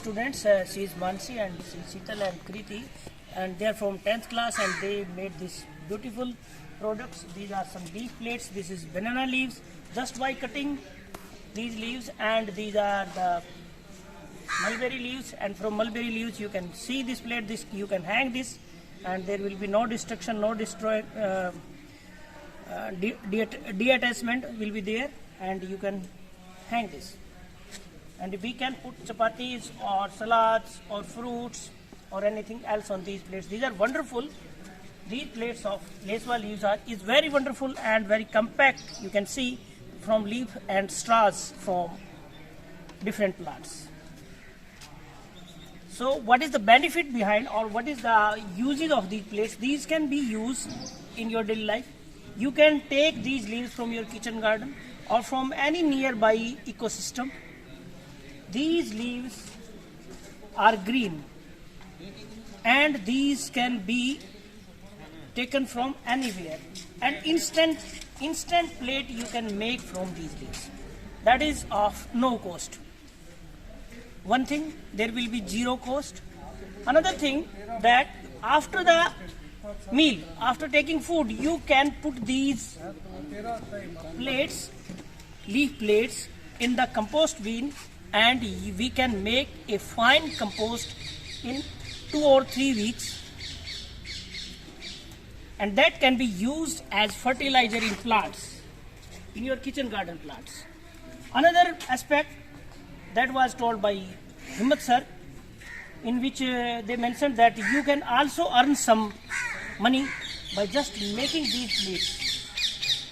students. She is Mansi and she is Sheetal and Kriti, and they are from 10th class and they made this beautiful products. These are some leaf plates. This is banana leaves. Just by cutting these leaves, and these are the mulberry leaves, and from mulberry leaves you can see this plate. This you can hang this, and there will be no destruction, no destroy. Deattachment will be there, and you can hang this. And we can put chapatis or salads or fruits or anything else on these plates. These are wonderful. These plates of Lesva leaves is very wonderful and very compact. You can see from leaf and straws from different plants. So what is the benefit behind, or what is the uses of these plates? These can be used in your daily life. You can take these leaves from your kitchen garden or from any nearby ecosystem. These leaves are green and these can be taken from anywhere, and instant plate you can make from these leaves. That is of no cost. One thing, there will be zero cost. Another thing, that after the meal, after taking food, you can put these plates, leaf plates, in the compost bin, and we can make a fine compost in 2 or 3 weeks, and that can be used as fertilizer in plants, in your kitchen garden plants. Another aspect that was told by Himmat sir, in which they mentioned that you can also earn some money by just making these plates,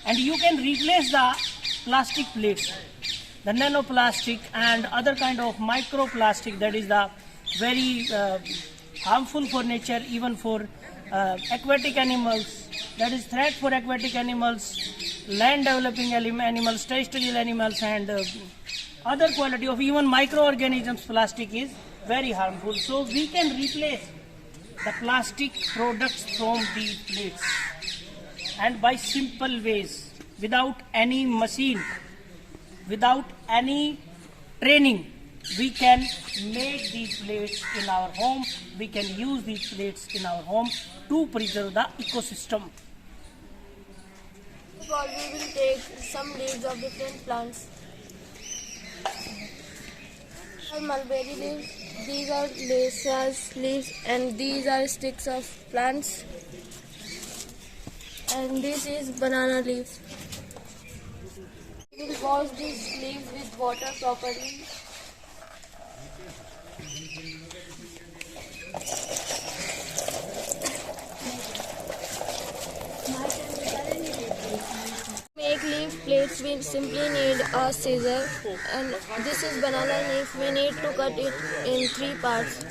and you can replace the plastic plates, the nanoplastic and other kind of microplastic that is the very harmful for nature, even for aquatic animals, that is threat for aquatic animals, land developing animals, terrestrial animals, and other quality of even microorganisms. Plastic is very harmful. So we can replace the plastic products from these plates, and by simple ways, without any machine, without any training, we can make these plates in our home. We can use these plates in our home to preserve the ecosystem. First of all, we will take some leaves of different plants. These are mulberry leaves, these are lesas leaves, and these are sticks of plants, and this is banana leaves. We will wash these leaves with water properly. Make leaf plates, we simply need a scissor, and this is banana leaf. We need to cut it in 3 parts.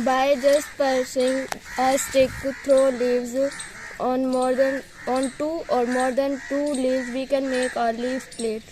By just pressing a stick through leaves on 2 or more than 2 leaves, we can make a leaf plate.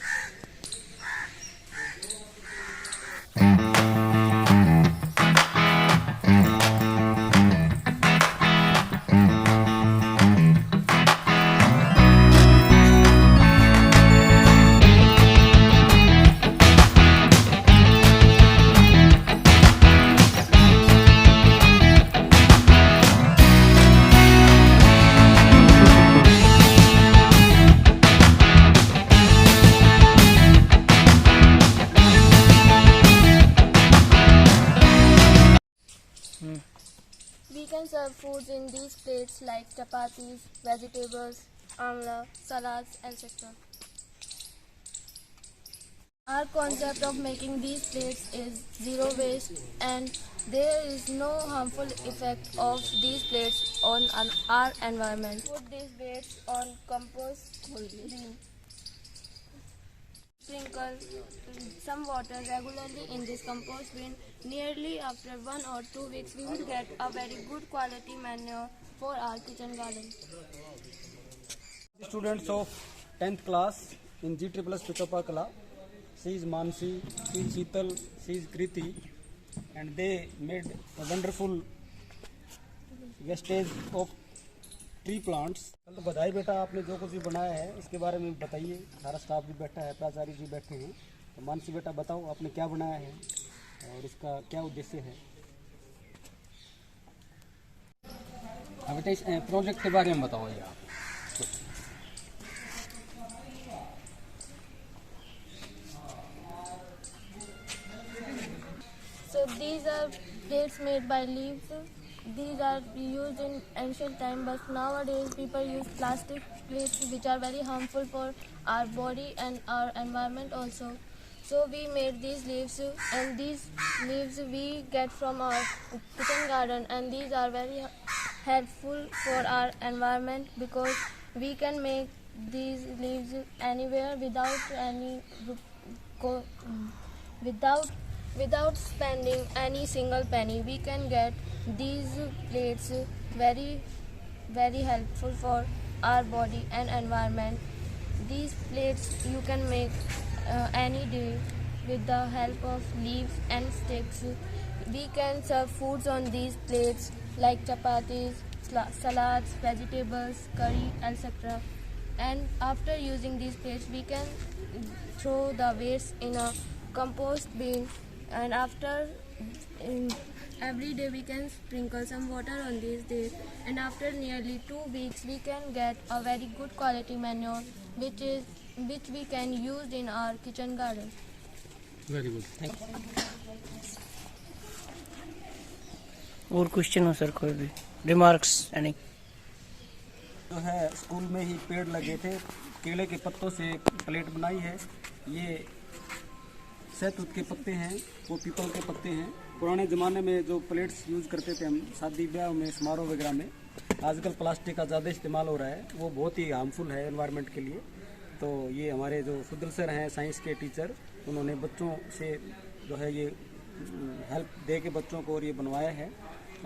We can serve foods in these plates like chapatis, vegetables, amla, salads, etc. Our concept of making these plates is zero waste, and there is no harmful effect of these plates on our environment. Put these plates on compost bin. Sprinkle some water regularly in this compost bin. Nearly after 1 or 2 weeks, we will get a very good quality manure for our kitchen garden. Students of 10th class in GSS Pichapa Kala, she is Mansi, she is Sheetal, she is Kriti, and they made a wonderful wastage of tree plants. तो बधाई बेटा, आपने जो कुछ भी बनाया है इसके बारे में बताइए। सारा स्टाफ भी बैठा है, प्राचार्य जी बैठे हैं। तो मानसी बेटा बताओ, आपने क्या बनाया है? और इसका क्या उद्देश्य है। अब बेटा इस प्रोजेक्ट के बारे में बताओ ये आप। So these are plates made by leaves. These are used in ancient time, but nowadays people use plastic plates which are very harmful for our body and our environment also. So we made these leaves, and these leaves we get from our kitchen garden, and these are very helpful for our environment because we can make these leaves anywhere without spending any single penny. We can get these plates very helpful for our body and environment. These plates you can make any day with the help of leaves and sticks. We can serve foods on these plates like chapatis, salads, vegetables, curry, etc. And after using these plates, we can throw the waste in a compost bin, and after every day we can sprinkle some water on these days, and after nearly 2 weeks we can get a very good quality manure which we can use in our kitchen garden. Very good, thank you. और question हो sir, कोई भी remarks any? जो है school में ही पेड़ लगे थे, केले के पत्तों से प्लेट बनाई है। ये सहतूत के पत्ते हैं, वो पीपल के पत्ते हैं। पुराने ज़माने में जो प्लेट्स यूज़ करते थे हम शादी ब्याह में, समारोह वगैरह में, आजकल प्लास्टिक का ज़्यादा इस्तेमाल हो रहा है, वो बहुत ही हार्मफुल है एनवायरनमेंट के लिए। तो ये हमारे जो सुदल सर हैं साइंस के टीचर, उन्होंने बच्चों से जो है ये हेल्प दे के बच्चों को और ये बनवाया है।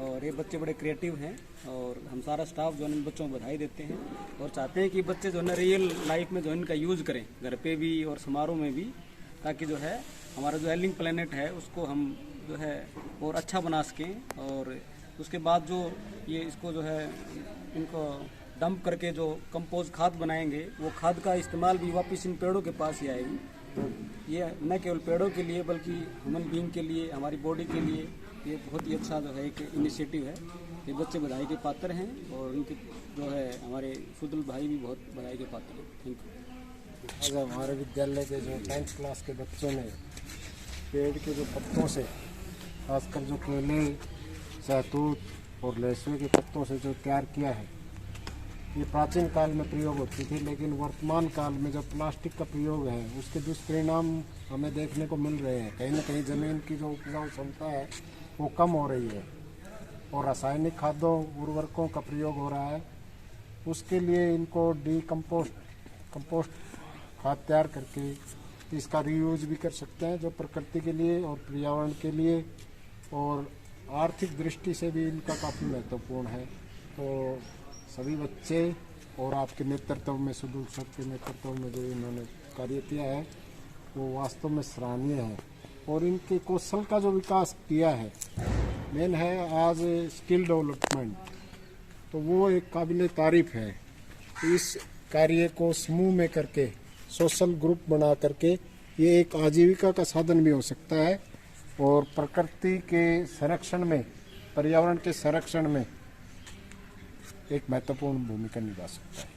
और ये बच्चे बड़े क्रिएटिव हैं, और हम सारा स्टाफ जो है इन बच्चों को बधाई देते हैं और चाहते हैं कि बच्चे जो है ना रियल लाइफ में जो है इनका यूज़ करें, घर पे भी और समारोह में भी, ताकि जो है हमारा जो एलिंग प्लेनेट है उसको हम जो है और अच्छा बना सकें। और उसके बाद जो ये इसको जो है इनको डंप करके जो कंपोज खाद बनाएंगे, वो खाद का इस्तेमाल भी वापस इन पेड़ों के पास ही आएगी। तो ये न केवल पेड़ों के लिए बल्कि ह्यूमन बीइंग के लिए, हमारी बॉडी के लिए ये बहुत ही अच्छा जो है एक इनिशिएटिव है। ये बच्चे बधाई के पात्र हैं और उनके जो है हमारे सुदल भाई भी बहुत बधाई के पात्र हैं। Thank you. आज हमारे विद्यालय के जो 10th क्लास के बच्चों ने पेड़ के जो पत्तों से, खासकर जो केले, सहतूत और लहसुन के पत्तों से जो तैयार किया है, ये प्राचीन काल में प्रयोग होती थी, लेकिन वर्तमान काल में जो प्लास्टिक का प्रयोग है उसके दुष्परिणाम हमें देखने को मिल रहे हैं। कहीं ना कहीं ज़मीन की जो उपजाऊ क्षमता है वो कम हो रही है और रासायनिक खादों, उर्वरकों का प्रयोग हो रहा है। उसके लिए इनको कंपोस्ट खाद तैयार करके इसका रीयूज भी कर सकते हैं, जो प्रकृति के लिए और पर्यावरण के लिए और आर्थिक दृष्टि से भी इनका काफ़ी महत्वपूर्ण है। तो सभी बच्चे और आपके नेतृत्व में, सुदूर सर के नेतृत्व में जो इन्होंने कार्य किया है वो वास्तव में सराहनीय है। और इनके कौशल का जो विकास किया है, मेन है आज स्किल डेवलपमेंट, तो वो एक काबिल तारीफ है। इस कार्य को समूह में करके, सोशल ग्रुप बना करके, ये एक आजीविका का साधन भी हो सकता है और प्रकृति के संरक्षण में, पर्यावरण के संरक्षण में एक महत्वपूर्ण भूमिका निभा सकता है।